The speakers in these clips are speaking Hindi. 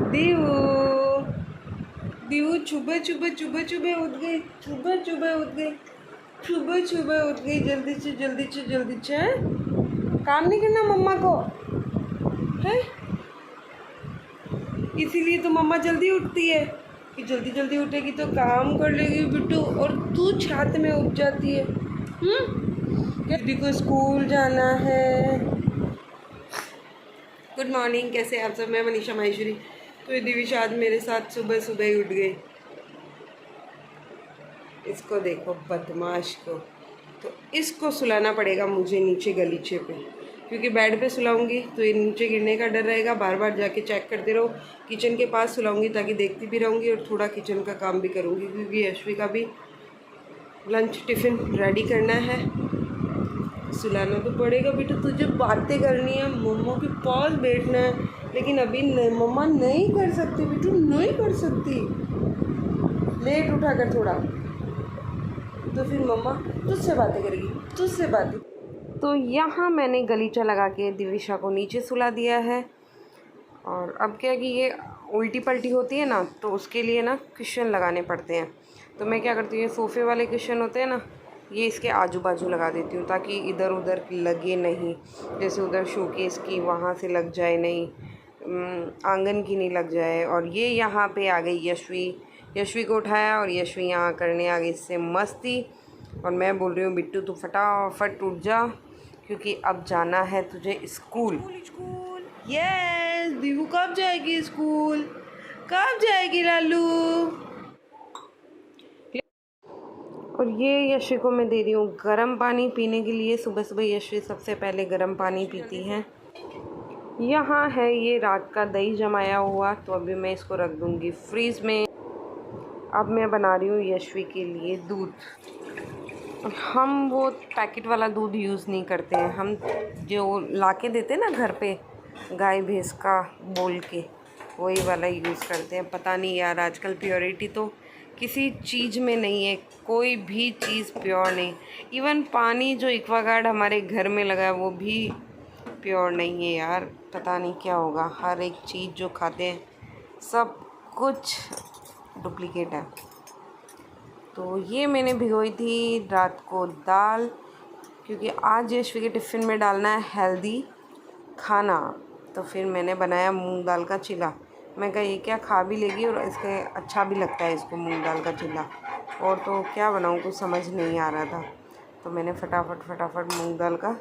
दीवू दीवू चुबे चुबे चुबे चुबे उठ गई, चुबे चुबे उठ गई, चुबे चुबे उठ गई। जल्दी से जल्दी से जल्दी से। काम नहीं करना मम्मा को है, इसीलिए तो मम्मा जल्दी उठती है कि जल्दी जल्दी उठेगी तो काम कर लेगी बिट्टू, और तू छात में उठ जाती है। दीदी को स्कूल जाना है। गुड मॉर्निंग, कैसे आप सब? मैं मनीषा माहेश्वरी। तो ये दिविशा आज मेरे साथ सुबह सुबह ही उठ गई। इसको देखो बदमाश को। तो इसको सुलाना पड़ेगा मुझे नीचे गलीचे पे, क्योंकि बेड पे सुलाऊंगी तो ये नीचे गिरने का डर रहेगा। बार बार जाके चेक करते रहो। किचन के पास सुलाऊंगी ताकि देखती भी रहूँगी और थोड़ा किचन का काम भी करूँगी, क्योंकि यशवी का भी लंच टिफ़िन रेडी करना है। सुलाना तो पड़ेगा बेटा, तुझे बातें करनी है, मम्मा के पास बैठना है, लेकिन अभी नहीं, मम्मा नहीं कर सकती बेटू, नहीं कर सकती। लेट उठा कर थोड़ा, तो फिर मम्मा तुझसे बातें करेगी, तुझसे बातें। तो यहाँ मैंने गलीचा लगा के दिविशा को नीचे सुला दिया है। और अब क्या कि ये उल्टी पल्टी होती है ना, तो उसके लिए ना कुशन लगाने पड़ते हैं। तो मैं क्या करती हूँ, ये सोफ़े वाले कुशन होते हैं ना, ये इसके आजू बाजू लगा देती हूँ ताकि इधर उधर लगे नहीं। जैसे उधर शोकेस की वहाँ से लग जाए नहीं, आंगन की नहीं लग जाए। और ये यहाँ पे आ गई यशवी को उठाया और यशवी यहाँ करने आ गई इससे मस्ती। और मैं बोल रही हूँ बिट्टू तू फटाफट उठ जा, क्योंकि अब जाना है तुझे स्कूल। यस, दीवू कब जाएगी स्कूल? कब जाएगी लालू? और ये यशवी को मैं दे रही हूँ गर्म पानी पीने के लिए। सुबह सुबह यशवी सबसे पहले गर्म पानी पीती हैं। यहाँ है ये रात का दही जमाया हुआ, तो अभी मैं इसको रख दूँगी फ्रीज़ में। अब मैं बना रही हूँ यशवी के लिए दूध। हम वो पैकेट वाला दूध यूज़ नहीं करते हैं, हम जो ला के देते हैं ना घर पे गाय भैंस का बोल के, वही वाला यूज़ करते हैं। पता नहीं यार, आजकल प्योरिटी तो किसी चीज़ में नहीं है, कोई भी चीज़ प्योर नहीं। इवन पानी जो एक्वागार्ड हमारे घर में लगा है वो भी प्योर नहीं है यार। पता नहीं क्या होगा, हर एक चीज़ जो खाते हैं सब कुछ डुप्लीकेट है। तो ये मैंने भिगोई थी रात को दाल, क्योंकि आज यशवी के टिफ़िन में डालना है हेल्दी खाना। तो फिर मैंने बनाया मूंग दाल का चिला। मैं कहा ये क्या खा भी लेगी और इसके अच्छा भी लगता है इसको मूंग दाल का चिला। और तो क्या बनाऊँ, कुछ समझ नहीं आ रहा था, तो मैंने फटाफट मूंग दाल का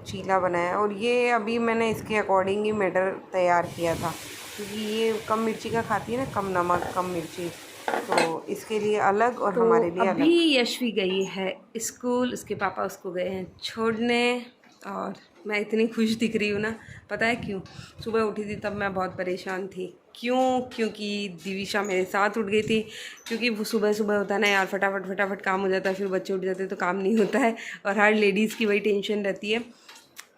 चीला बनाया। और ये अभी मैंने इसके अकॉर्डिंग ही मैटर तैयार किया था, क्योंकि ये कम मिर्ची का खाती है ना, कम नमक कम मिर्ची, तो इसके लिए अलग और तो हमारे लिए अलग। अभी यशवी गई है स्कूल, उसके पापा उसको गए हैं छोड़ने, और मैं इतनी खुश दिख रही हूँ ना। पता है क्यों? सुबह उठी थी तब मैं बहुत परेशान थी। क्यों? क्योंकि दिविशा मेरे साथ उठ गई थी। क्योंकि वो सुबह सुबह होता है ना यार, फटाफट काम हो जाता है, फिर बच्चे उठ जाते हैं तो काम नहीं होता है, और हर लेडीज़ की वही टेंशन रहती है।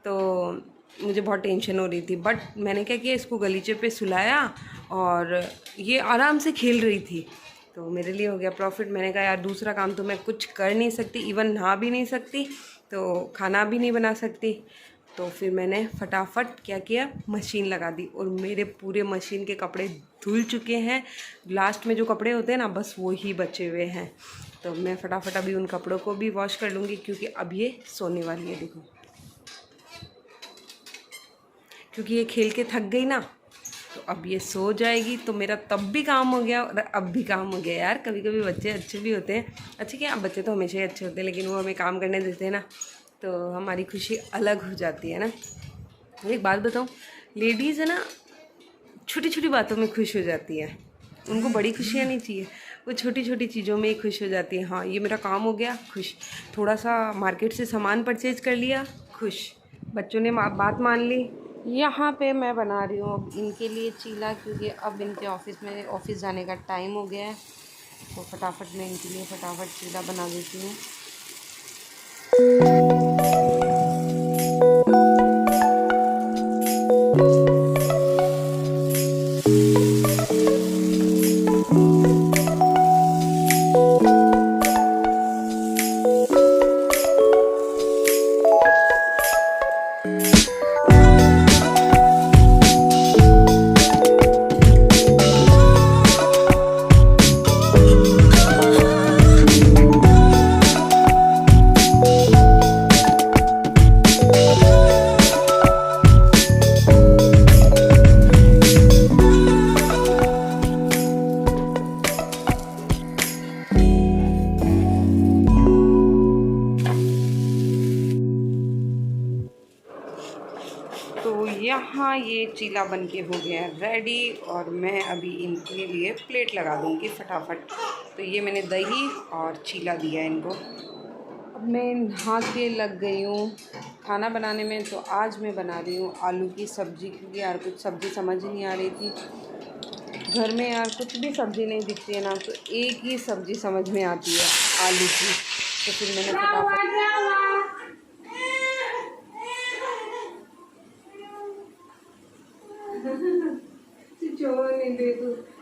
तो मुझे बहुत टेंशन हो रही थी, बट मैंने क्या किया, इसको गलीचे पे सुलाया और ये आराम से खेल रही थी, तो मेरे लिए हो गया प्रॉफिट। मैंने कहा यार दूसरा काम तो मैं कुछ कर नहीं सकती, इवन नहा भी नहीं सकती, तो खाना भी नहीं बना सकती। तो फिर मैंने फटाफट क्या किया, मशीन लगा दी, और मेरे पूरे मशीन के कपड़े धुल चुके हैं। लास्ट में जो कपड़े होते हैं ना, बस वो ही बचे हुए हैं। तो मैं फटाफट अभी उन कपड़ों को भी वॉश कर लूँगी, क्योंकि अब ये सोने वाली है। देखो, क्योंकि ये खेल के थक गई ना, तो अब ये सो जाएगी, तो मेरा तब भी काम हो गया और अब भी काम हो गया। यार कभी कभी बच्चे अच्छे भी होते हैं। अच्छे क्या, अब बच्चे तो हमेशा ही अच्छे होते हैं, लेकिन वो हमें काम करने देते हैं ना, तो हमारी खुशी अलग हो जाती है ना। एक बात बताऊँ, लेडीज़ है ना, छोटी छोटी बातों में खुश हो जाती है। उनको बड़ी खुशियाँ नहीं चाहिए, वो छोटी छोटी चीज़ों में ही खुश हो जाती है। हाँ, ये मेरा काम हो गया, खुश। थोड़ा सा मार्केट से सामान परचेज कर लिया, खुश। बच्चों ने बात मान ली। यहाँ पे मैं बना रही हूँ अब इनके लिए चीला, क्योंकि अब इनके ऑफिस जाने का टाइम हो गया है। तो फटाफट मैं इनके लिए फटाफट चीला बना देती हूँ। ये चीला बन के हो गया रेडी और मैं अभी इनके लिए प्लेट लगा दूँगी फटाफट। तो ये मैंने दही और चीला दिया इनको। अब मैं नहा के लग गई हूँ खाना बनाने में। तो आज मैं बना रही हूँ आलू की सब्ज़ी, क्योंकि यार कुछ सब्ज़ी समझ ही नहीं आ रही थी घर में। यार कुछ भी सब्ज़ी नहीं दिखती है ना, तो एक ही सब्ज़ी समझ में आती है, आलू की। तो फिर मैंने फटाफट नहीं दे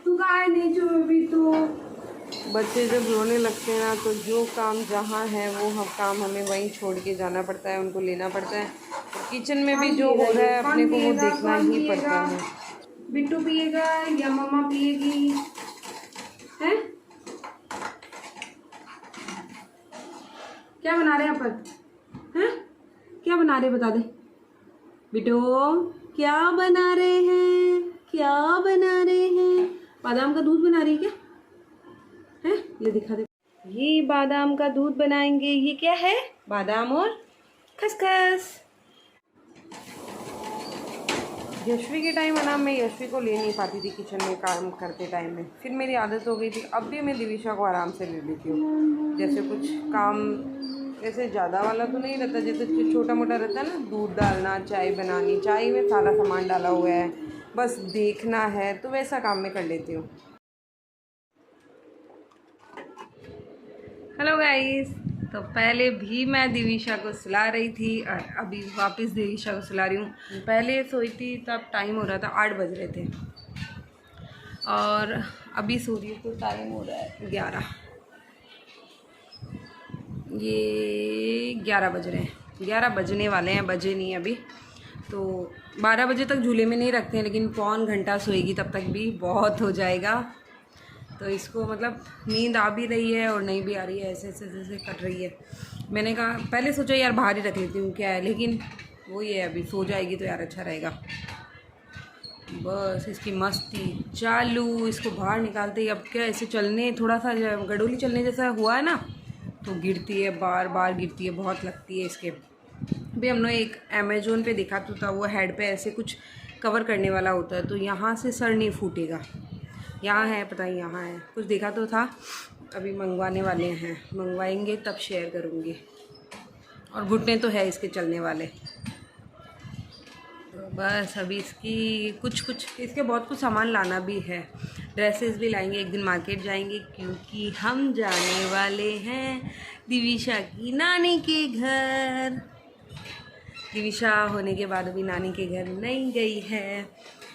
तू कहाँ नहीं छो अभी। तो बच्चे जब रोने लगते हैं ना, तो जो काम जहाँ है वो हम काम हमें वहीं छोड़ के जाना पड़ता है, उनको लेना पड़ता है। तो किचन में भी जो हो रहा है अपने को वो देखना ही पड़ता है। बिट्टू पिएगा या मम्मा पिएगी है? क्या बना रहे हैं अपन? हैं क्या बना रहे बता दे बिट्टू, क्या बना रहे हैं? क्या बना रहे हैं? बादाम का दूध बना रही है क्या? है ले दिखा दे। ये बादाम का दूध बनाएंगे। ये क्या है? बादाम और खसखस। यशवी के टाइम है ना, मैं यशवी को ले नहीं पाती थी किचन में काम करते टाइम में। फिर मेरी आदत हो गई थी। अब भी मैं दिविशा को आराम से ले लेती हूँ। जैसे कुछ काम ऐसे ज़्यादा वाला तो नहीं रहता, जैसे छोटा मोटा रहता है ना, दूध डालना, चाय बनानी, चाय में सारा सामान डाला हुआ है, बस देखना है, तो वैसा काम मैं कर लेती हूँ। हेलो गाइस, तो पहले भी मैं दिविशा को सुला रही थी और अभी वापस दिविशा को सुला रही हूँ। पहले सोई थी तब टाइम हो रहा था 8 बज रहे थे और अभी सो रही हूँ तो टाइम हो रहा है 11। ये 11 बज रहे हैं, 11 बजने वाले हैं, बजे नहीं अभी। तो 12 बजे तक झूले में नहीं रखते हैं, लेकिन पौन घंटा सोएगी तब तक भी बहुत हो जाएगा। तो इसको मतलब नींद आ भी रही है और नहीं भी आ रही है, ऐसे ऐसे ऐसे कर रही है। मैंने कहा पहले सोचा यार बाहर ही रख लेती हूँ क्या है, लेकिन वो ये अभी सो जाएगी तो यार अच्छा रहेगा। बस इसकी मस्ती चालू, इसको बाहर निकालते ही अब क्या ऐसे चलने, थोड़ा सा गडोली चलने जैसा हुआ है ना, तो गिरती है, बार बार गिरती है, बहुत लगती है इसके। अभी हमने एक अमेज़ोन पे देखा तो था, वो हेड पे ऐसे कुछ कवर करने वाला होता है, तो यहाँ से सर नहीं फूटेगा। यहाँ है, पता नहीं यहाँ है, कुछ देखा तो था। अभी मंगवाने वाले हैं, मंगवाएंगे तब शेयर करूँगी। और घुटने तो है इसके चलने वाले। तो बस अभी इसकी कुछ इसके बहुत कुछ सामान लाना भी है। ड्रेसेस भी लाएंगे, एक दिन मार्केट जाएंगे, क्योंकि हम जाने वाले हैं दिविशा की नानी के घर। दिविशा होने के बाद अभी नानी के घर नहीं गई है,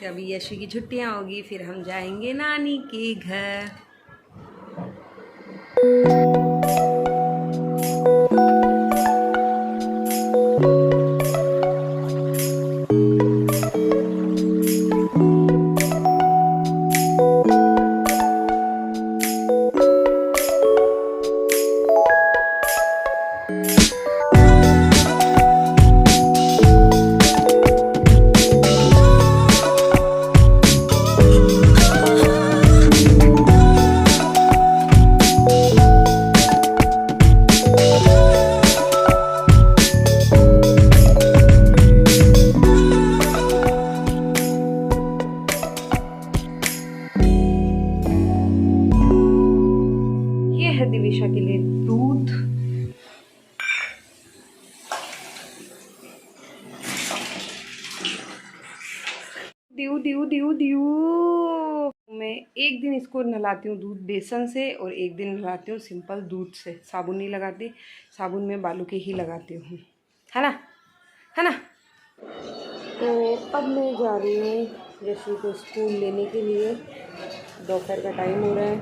तो अभी यशवी की छुट्टियां होगी, फिर हम जाएंगे नानी के घर। दिविशा के लिए दूध, दियो दियो दियो दियो। मैं एक दिन इसको नहलाती हूँ दूध बेसन से और एक दिन नहलाती हूँ सिंपल दूध से। साबुन नहीं लगाती, साबुन में बालू के ही लगाती हूँ, है ना, है ना। तो अब मैं जा रही हूँ यशवी को स्कूल लेने के लिए। दोपहर का टाइम हो रहा है,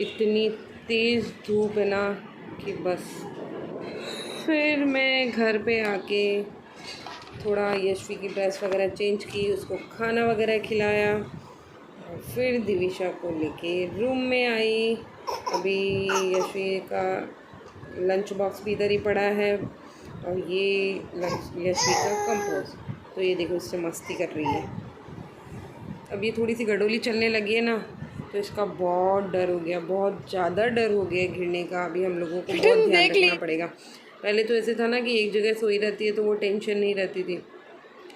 इतनी तेज़ धूप है ना कि बस। फिर मैं घर पे आके थोड़ा यशवी की ड्रेस वगैरह चेंज की, उसको खाना वगैरह खिलाया और फिर दिविशा को लेके रूम में आई। अभी यशवी का लंच बॉक्स भी इधर ही पड़ा है और ये यशवी का कंपोज। तो ये देखो इससे मस्ती कर रही है। अब ये थोड़ी सी गडोली चलने लगी है ना, तो इसका बहुत डर हो गया, बहुत ज़्यादा डर हो गया गिरने का। अभी हम लोगों को बहुत ध्यान रखना पड़ेगा। पहले तो ऐसे था ना कि एक जगह सोई रहती है तो वो टेंशन नहीं रहती थी,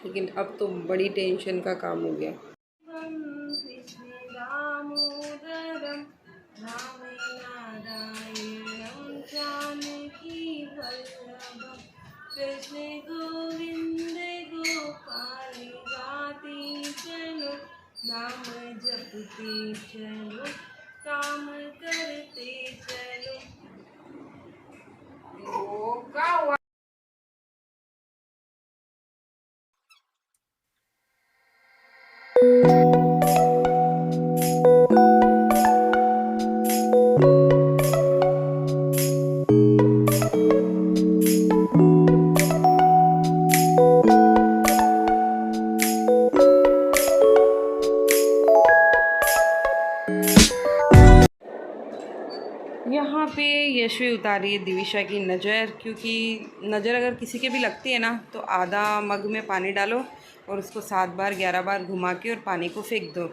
लेकिन अब तो बड़ी टेंशन का काम हो गया। कृष्ण गोविंद गोपाल गाते चलो, नाम जपते चलो, काम करते चलो। क्या हुआ? यहाँ पे यशवी उतारी है दिविशा की नज़र, क्योंकि नज़र अगर किसी के भी लगती है ना तो आधा मग में पानी डालो और उसको 7 बार 11 बार घुमा के और पानी को फेंक दो,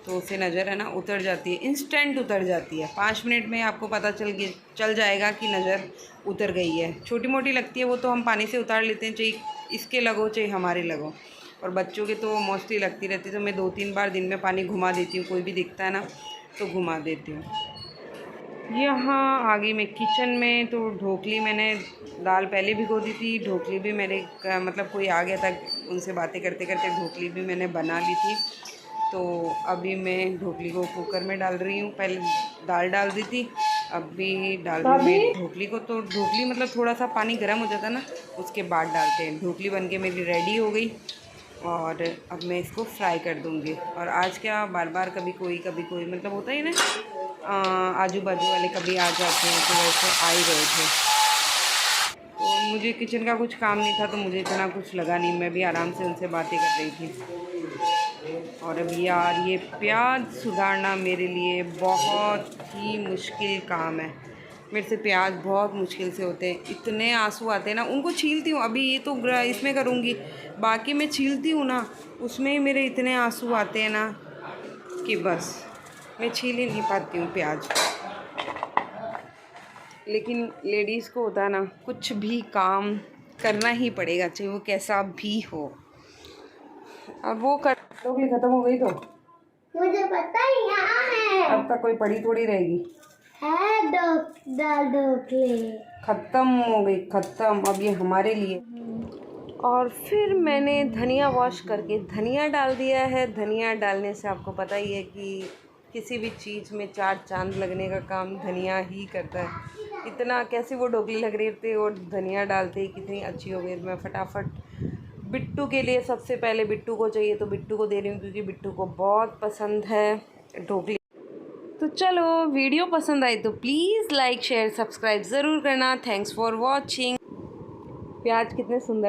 तो उसे नज़र है ना उतर जाती है, इंस्टेंट उतर जाती है। 5 मिनट में आपको पता चल जाएगा कि नज़र उतर गई है। छोटी मोटी लगती है वो तो हम पानी से उतार लेते हैं, चाहे इसके लगो चाहे हमारे लगो, और बच्चों के तो मोस्टली लगती रहती है। तो मैं 2-3 बार दिन में पानी घुमा देती हूँ, कोई भी दिखता है ना तो घुमा देती हूँ। यहाँ आगे मैं किचन में, तो ढोकली मैंने दाल पहले भिगो दी थी, ढोकली भी मेरे मतलब कोई आ गया था, उनसे बातें करते करते ढोकली भी मैंने बना ली थी। तो अभी मैं ढोकली को कुकर में डाल रही हूँ, पहले दाल डाल दी थी, अभी डाल रही हूँ ढोकली को। तो ढोकली मतलब थोड़ा सा पानी गर्म हो जाता है ना उसके बाद डालते हैं। ढोकली बनके मेरी रेडी हो गई और अब मैं इसको फ्राई कर दूँगी। और आज क्या बार बार कभी कोई मतलब होता ही ना, आजू बाजू वाले कभी आ जाते हैं, तो वैसे आ ही रहे थे। तो मुझे किचन का कुछ काम नहीं था, तो मुझे इतना कुछ लगा नहीं, मैं भी आराम से उनसे बातें कर रही थी। और अभी यार ये प्याज सुधारना मेरे लिए बहुत ही मुश्किल काम है। मेरे से प्याज बहुत मुश्किल से होते हैं, इतने आंसू आते हैं ना। उनको छीलती हूँ, अभी ये तो इसमें करूँगी, बाकी मैं छीलती हूँ ना उसमें ही मेरे इतने आंसू आते हैं ना कि बस मैं छील ही नहीं पाती हूँ प्याज। लेकिन लेडीज़ को होता है ना, कुछ भी काम करना ही पड़ेगा, चाहे वो कैसा भी हो। अब वो ढोकली ख़त्म हो गई तो मुझे पता ही यहाँ है। अब तक कोई पड़ी थोड़ी रहेगी। है दाल ढोकली ख़त्म हो गई, ख़त्म। अब ये हमारे लिए। और फिर मैंने धनिया वॉश करके धनिया डाल दिया है। धनिया डालने से आपको पता ही है कि किसी भी चीज़ में 4 चांद लगने का काम धनिया ही करता है। इतना कैसी वो ढोकली लग रही थी और धनिया डालते ही कितनी अच्छी हो गई। मैं फटाफट बिट्टू के लिए, सबसे पहले बिट्टू को चाहिए तो बिट्टू को दे रही हूँ, क्योंकि बिट्टू को बहुत पसंद है ढोकली। तो चलो, वीडियो पसंद आई तो प्लीज़ लाइक शेयर सब्सक्राइब ज़रूर करना। Thanks for watching. प्याज कितने सुंदर